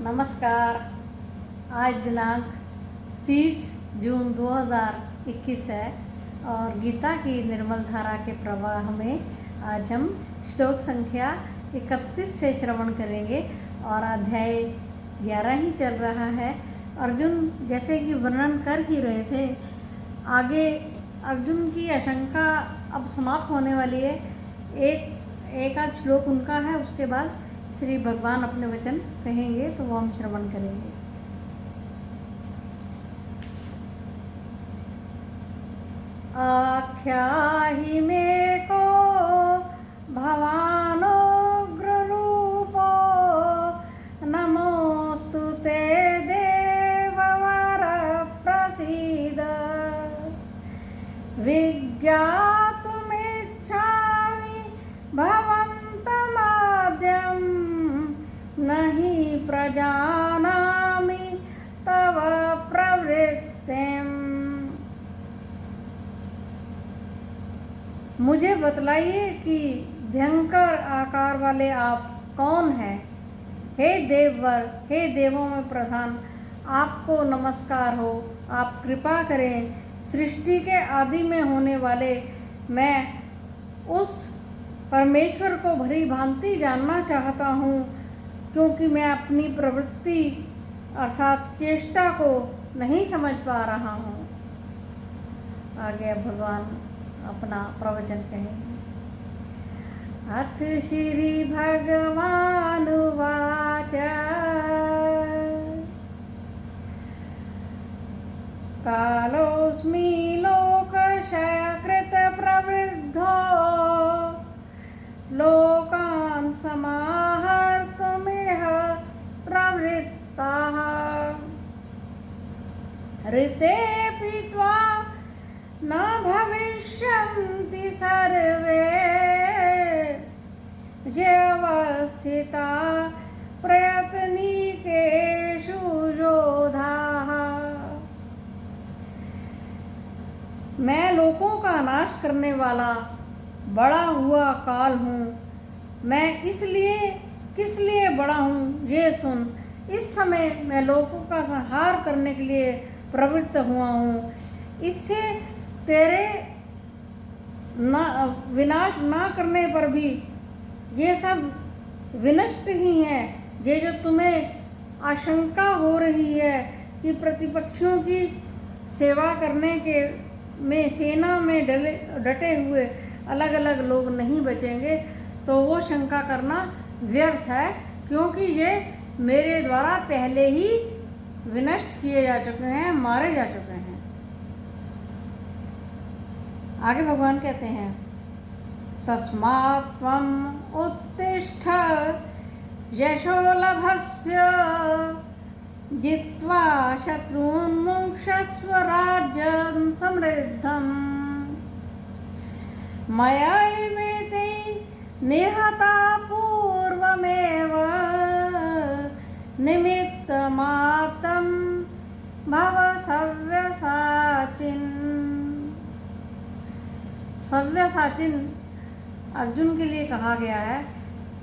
नमस्कार। आज दिनांक 30 जून 2021 है और गीता की निर्मल धारा के प्रवाह में आज हम श्लोक संख्या 31 से श्रवण करेंगे और अध्याय 11 ही चल रहा है। अर्जुन जैसे कि वर्णन कर ही रहे थे, आगे अर्जुन की आशंका अब समाप्त होने वाली है। एक आध श्लोक उनका है, उसके बाद श्री भगवान अपने वचन कहेंगे तो वो हम श्रवण करेंगे। आख्याहि मे को भवानुग्र रूपो नमोस्तु ते देववर प्रसीद विज्ञातुमिच्छामि भवन्तमाद्यं नहि प्रजानामि तव प्रवृत्तिम्। मुझे बतलाइए कि भयंकर आकार वाले आप कौन हैं। हे देववर, हे देवों में प्रधान, आपको नमस्कार हो। आप कृपा करें। सृष्टि के आदि में होने वाले मैं उस परमेश्वर को भली भांति जानना चाहता हूँ, क्योंकि मैं अपनी प्रवृत्ति अर्थात चेष्टा को नहीं समझ पा रहा हूँ। आगे भगवान अपना प्रवचन कहेंगे। अथ श्री भगवान उवाच कालोऽस्मि लोकक्षयकृत प्रवृद्धो लोकान् समाहर्तुमिह प्रवृत्तः ऋतेऽपि त्वां न भविष्यन्ति सर्वे व्यवस्थिता प्रयत्निकेषु योधाः। मैं लोकों का नाश करने वाला बड़ा हुआ काल हूँ। मैं इसलिए किस लिए बड़ा हूँ ये सुन। इस समय मैं लोगों का संहार करने के लिए प्रवृत्त हुआ हूँ। इससे तेरे विनाश ना करने पर भी ये सब विनष्ट ही हैं। ये जो तुम्हें आशंका हो रही है कि प्रतिपक्षियों की सेवा करने के में सेना में डटे हुए अलग अलग लोग नहीं बचेंगे, तो वो शंका करना व्यर्थ है, क्योंकि ये मेरे द्वारा पहले ही विनष्ट किए जा चुके हैं, मारे जा चुके हैं। आगे भगवान कहते हैं तस्मात् त्वम् उत्तिष्ठ यशो लभस्य जित्वा शत्रून् मुङ्क्षस्व राज्यं समृद्धम् मयैवेते निहता पूर्वमेव निमित्तमात्रं भव सव्यसाचिन्। सव्यसाचिन अर्जुन के लिए कहा गया है।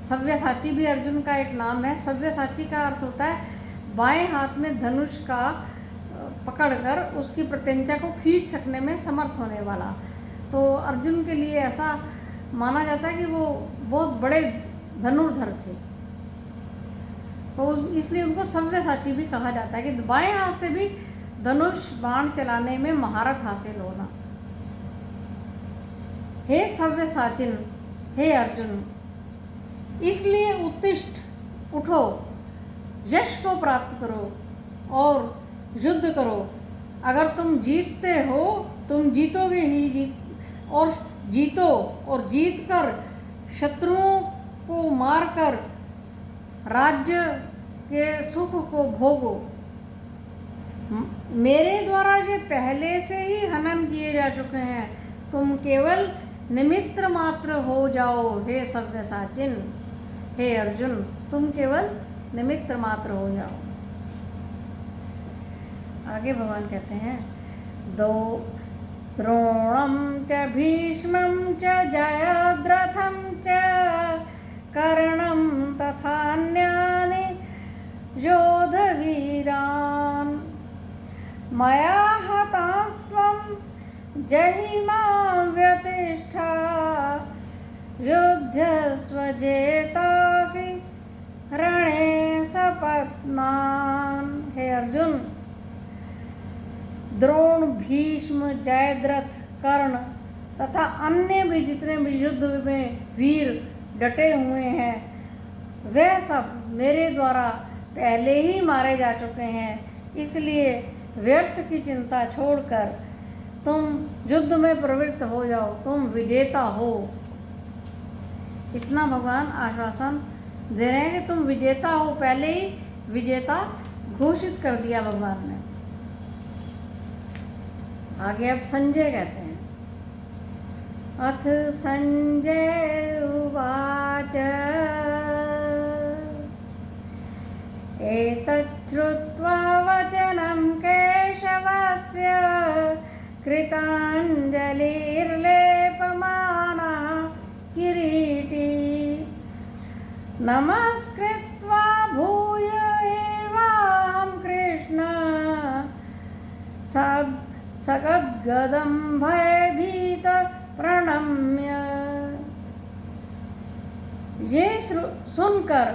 सव्यसाची भी अर्जुन का एक नाम है। सव्यसाची का अर्थ होता है बाएं हाथ में धनुष का पकड़कर उसकी प्रत्यंचा को खींच सकने में समर्थ होने वाला। तो अर्जुन के लिए ऐसा माना जाता है कि वो बहुत बड़े धनुर्धर थे, तो इसलिए उनको सव्यसाची भी कहा जाता है कि बाएं हाथ से भी धनुष बाण चलाने में महारत हासिल होना। हे सव्यसाचिन, हे अर्जुन, इसलिए उत्तिष्ठ, उठो, यश को प्राप्त करो और युद्ध करो। अगर तुम जीतते हो, तुम जीतोगे ही और जीतो और जीतकर शत्रुओं को मारकर राज्य के सुख को भोगो। मेरे द्वारा ये पहले से ही हनन किए जा चुके हैं। तुम केवल निमित्त मात्र हो जाओ। हे सव्यसाचिन, हे अर्जुन, तुम केवल निमित्त मात्र हो जाओ। आगे भगवान कहते हैं द्रोणं च भीष्मं च जयद्रथं च कर्णं तथान्यानि योधॄणां वीरान् मया हतास्त्वं जहिमां व्यतिष्ठा युध्यस्व जेतासि रणे सपत्नान्। हे अर्जुन, द्रोण, भीष्म, जयद्रथ, कर्ण तथा अन्य भी जितने भी युद्ध में वीर डटे हुए हैं, वे सब मेरे द्वारा पहले ही मारे जा चुके हैं। इसलिए व्यर्थ की चिंता छोड़कर तुम युद्ध में प्रवृत्त हो जाओ, तुम विजेता हो। इतना भगवान आश्वासन दे रहे हैं कि तुम विजेता हो, पहले ही विजेता घोषित कर दिया भगवान ने। आगे अब संजय कहते हैं, अथ संजय उवाच एतच्छ्रुत्वा वचनं केशवस्य कृताञ्जलिर्लेपमानः किरीटी नमस्कृत्वा भूय एवाहं कृष्ण सगद्गदं भयभीत प्रणम्य। ये सुनकर,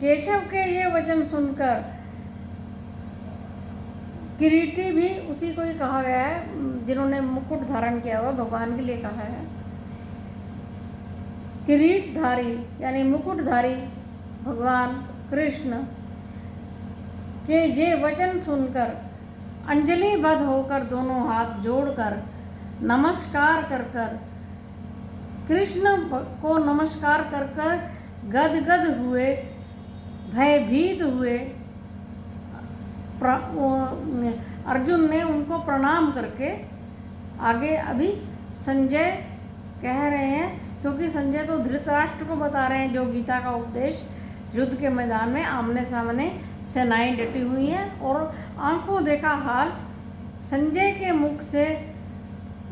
केशव के ये वचन सुनकर, किरीटी भी उसी को ही कहा गया है जिन्होंने मुकुट धारण किया हुआ, भगवान के लिए कहा है। किरीटधारी यानी मुकुटधारी भगवान कृष्ण के ये वचन सुनकर अंजलिबद्ध होकर, दोनों हाथ जोड़कर, नमस्कार कर कर, कृष्ण को नमस्कार कर कर गदगद हुए, भयभीत हुए। अर्जुन ने उनको प्रणाम करके आगे अभी संजय कह रहे हैं, क्योंकि संजय तो धृतराष्ट्र को बता रहे हैं जो गीता का उपदेश युद्ध के मैदान में आमने सामने सेनाएं डटी हुई हैं और आंखों देखा हाल संजय के मुख से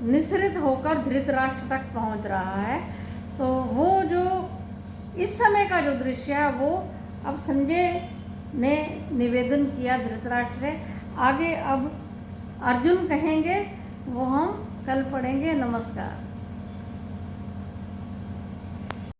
निसृत होकर धृतराष्ट्र तक पहुंच रहा है। तो वो जो इस समय का जो दृश्य है वो अब संजय ने निवेदन किया धृतराष्ट्र से। आगे अब अर्जुन कहेंगे, वो हम कल पढ़ेंगे। नमस्कार।